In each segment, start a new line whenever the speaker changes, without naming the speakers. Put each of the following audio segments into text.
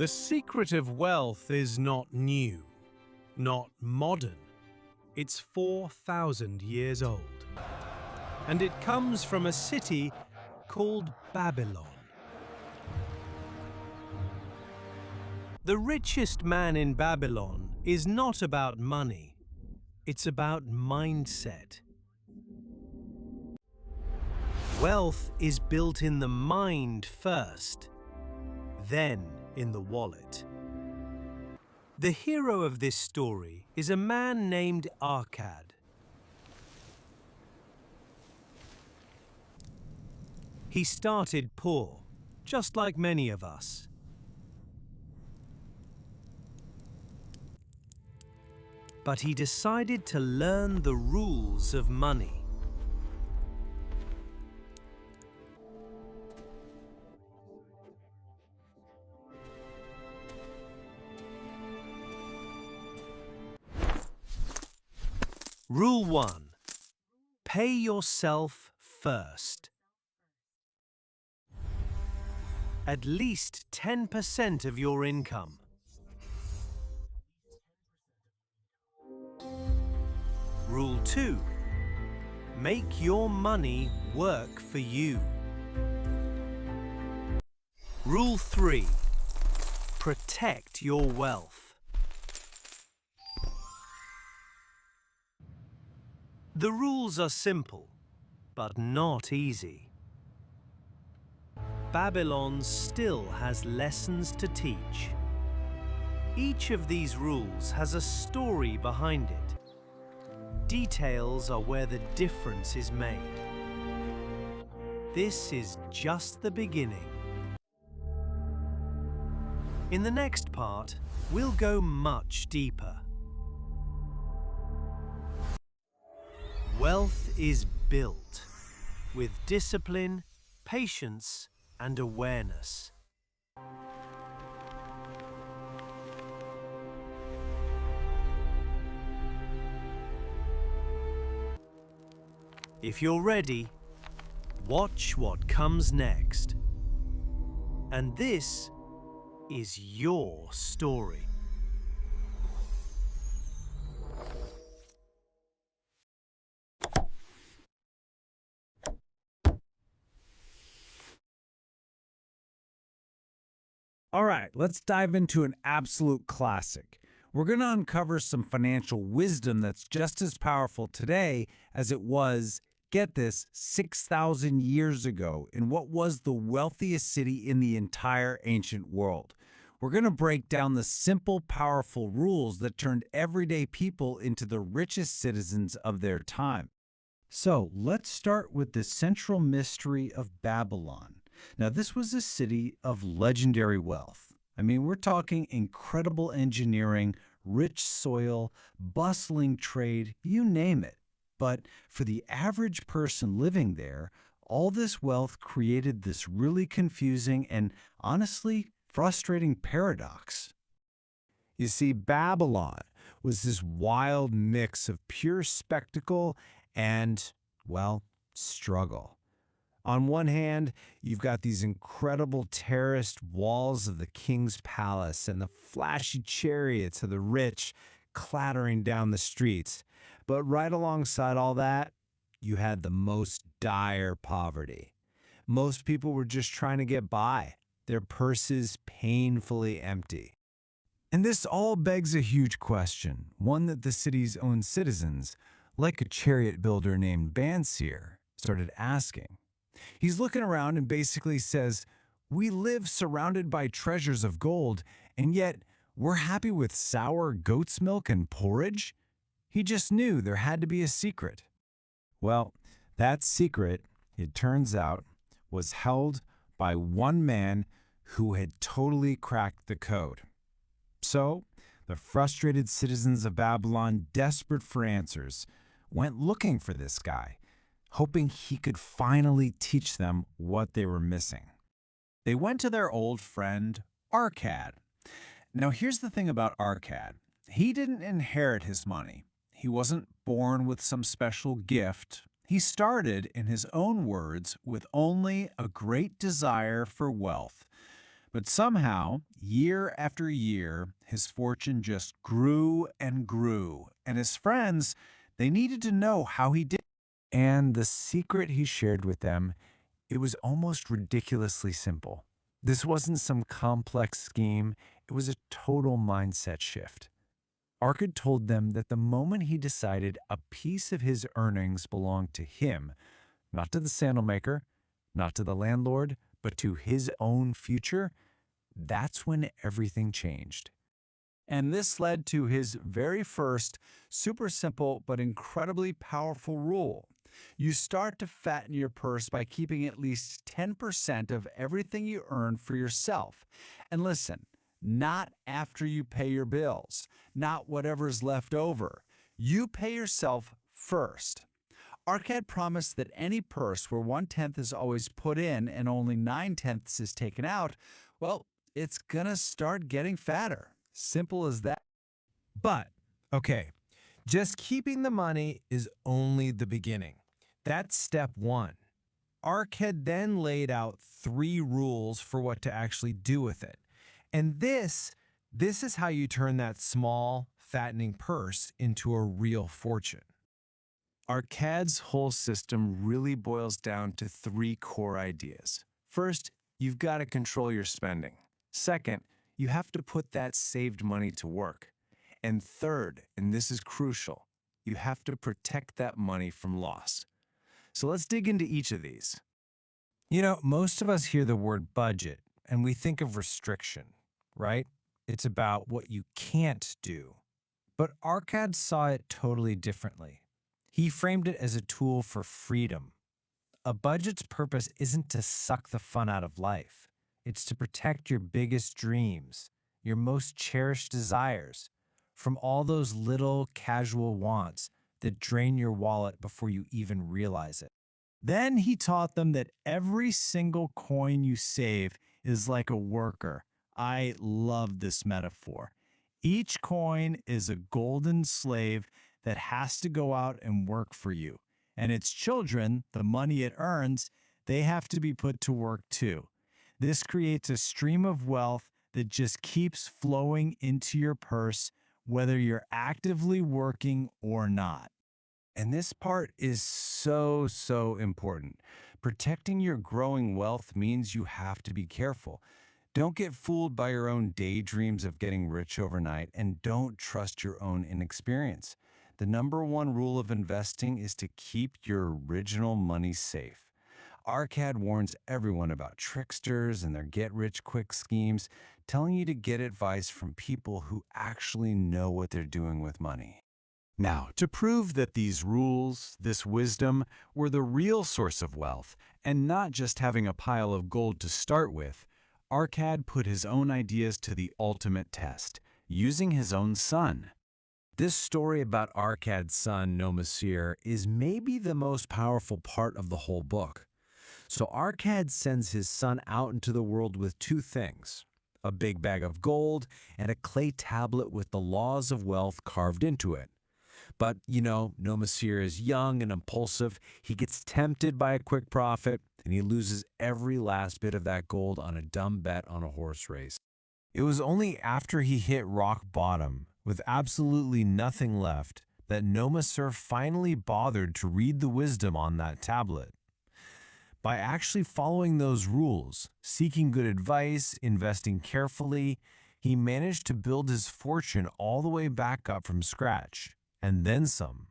The secret of wealth is not new, not modern. It's 4,000 years old. And it comes from a city called Babylon. The richest man in Babylon is not about money. It's about mindset. Wealth is built in the mind first, then in the wallet. The hero of this story is a man named Arcad. He started poor, just like many of us. But he decided to learn the rules of money. Rule 1. Pay yourself first. At least 10% of your income. Rule 2. Make your money work for you. Rule 3. Protect your wealth. The rules are simple, but not easy. Babylon still has lessons to teach. Each of these rules has a story behind it. Details are where the difference is made. This is just the beginning. In the next part, we'll go much deeper. Wealth is built with discipline, patience, and awareness. If you're ready, watch what comes next. And this is your story.
All right, let's dive into an absolute classic. We're going to uncover some financial wisdom that's just as powerful today as it was, get this, 6,000 years ago in what was the wealthiest city in the entire ancient world. We're going to break down the simple, powerful rules that turned everyday people into the richest citizens of their time.
So let's start with the central mystery of Babylon. Now, this was a city of legendary wealth. I mean, we're talking incredible engineering, rich soil, bustling trade, you name it. But for the average person living there, all this wealth created this really confusing and honestly frustrating paradox.
You see, Babylon was this wild mix of pure spectacle and, well, struggle. On one hand, you've got these incredible terraced walls of the king's palace and the flashy chariots of the rich clattering down the streets. But right alongside all that, you had the most dire poverty. Most people were just trying to get by, their purses painfully empty. And this all begs a huge question, one that the city's own citizens, like a chariot builder named Bansir, started asking. He's looking around and basically says, we live surrounded by treasures of gold, and yet we're happy with sour goat's milk and porridge? He just knew there had to be a secret. Well, that secret, it turns out, was held by one man who had totally cracked the code. So, the frustrated citizens of Babylon, desperate for answers, went looking for this guy, hoping he could finally teach them what they were missing. They went to their old friend, Arcad. Now, here's the thing about Arcad. He didn't inherit his money. He wasn't born with some special gift. He started, in his own words, with only a great desire for wealth. But somehow, year after year, his fortune just grew and grew, and his friends, they needed to know how he did. And the secret he shared with them, it was almost ridiculously simple. This wasn't some complex scheme, it was a total mindset shift. Arkad told them that the moment he decided a piece of his earnings belonged to him, not to the sandal maker, not to the landlord, but to his own future, that's when everything changed. And this led to his very first, super simple but incredibly powerful rule. You start to fatten your purse by keeping at least 10% of everything you earn for yourself. And listen, not after you pay your bills, not whatever's left over. You pay yourself first. Arkad promised that any purse where 1/10 is always put in and only 9/10 is taken out, well, it's gonna start getting fatter. Simple as that.
But, okay, just keeping the money is only the beginning. That's step one. Arkad then laid out 3 rules for what to actually do with it. And this is how you turn that small, fattening purse into a real fortune. Arkad's whole system really boils down to 3 core ideas. First, you've got to control your spending. Second, you have to put that saved money to work. And third, and this is crucial, you have to protect that money from loss. So let's dig into each of these. You know, most of us hear the word budget and we think of restriction, right? It's about what you can't do. But Arkad saw it totally differently. He framed it as a tool for freedom. A budget's purpose isn't to suck the fun out of life. It's to protect your biggest dreams, your most cherished desires, from all those little casual wants that drain your wallet before you even realize it. Then he taught them that every single coin you save is like a worker. I love this metaphor. Each coin is a golden slave that has to go out and work for you. And its children, the money it earns, they have to be put to work too. This creates a stream of wealth that just keeps flowing into your purse, whether you're actively working or not. And this part is so important. Protecting your growing wealth means you have to be careful. Don't get fooled by your own daydreams of getting rich overnight, and don't trust your own inexperience. The number 1 rule of investing is to keep your original money safe. Arkad warns everyone about tricksters and their get-rich-quick schemes, telling you to get advice from people who actually know what they're doing with money. Now, to prove that these rules, this wisdom, were the real source of wealth, and not just having a pile of gold to start with, Arkad put his own ideas to the ultimate test, using his own son. This story about Arkad's son, Nomasir, is maybe the most powerful part of the whole book. So Arkad sends his son out into the world with 2 things, a big bag of gold and a clay tablet with the laws of wealth carved into it. But, you know, Nomasir is young and impulsive. He gets tempted by a quick profit, and he loses every last bit of that gold on a dumb bet on a horse race. It was only after he hit rock bottom, with absolutely nothing left, that Nomasir finally bothered to read the wisdom on that tablet. By actually following those rules, seeking good advice, investing carefully, he managed to build his fortune all the way back up from scratch, and then some.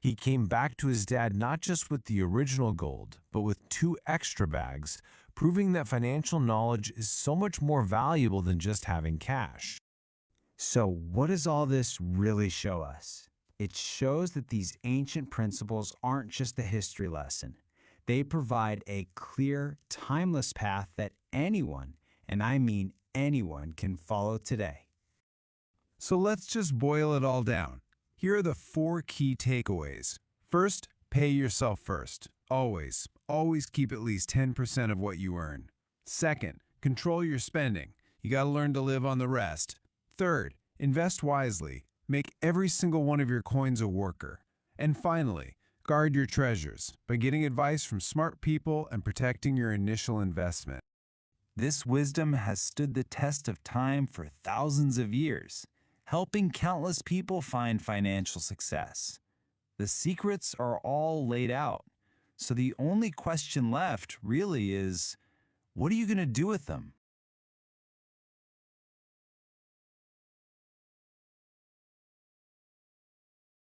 He came back to his dad not just with the original gold, but with 2 extra bags, proving that financial knowledge is so much more valuable than just having cash.
So what does all this really show us? It shows that these ancient principles aren't just a history lesson. They provide a clear, timeless path that anyone, and I mean anyone, can follow today. So let's just boil it all down. Here are the 4 key takeaways. First, pay yourself first. Always keep at least 10% of what you earn. Second, control your spending. You got to learn to live on the rest. Third, invest wisely. Make every single one of your coins a worker. And finally, guard your treasures by getting advice from smart people and protecting your initial investment.
This wisdom has stood the test of time for thousands of years, helping countless people find financial success. The secrets are all laid out, so the only question left really is, what are you going to do with them?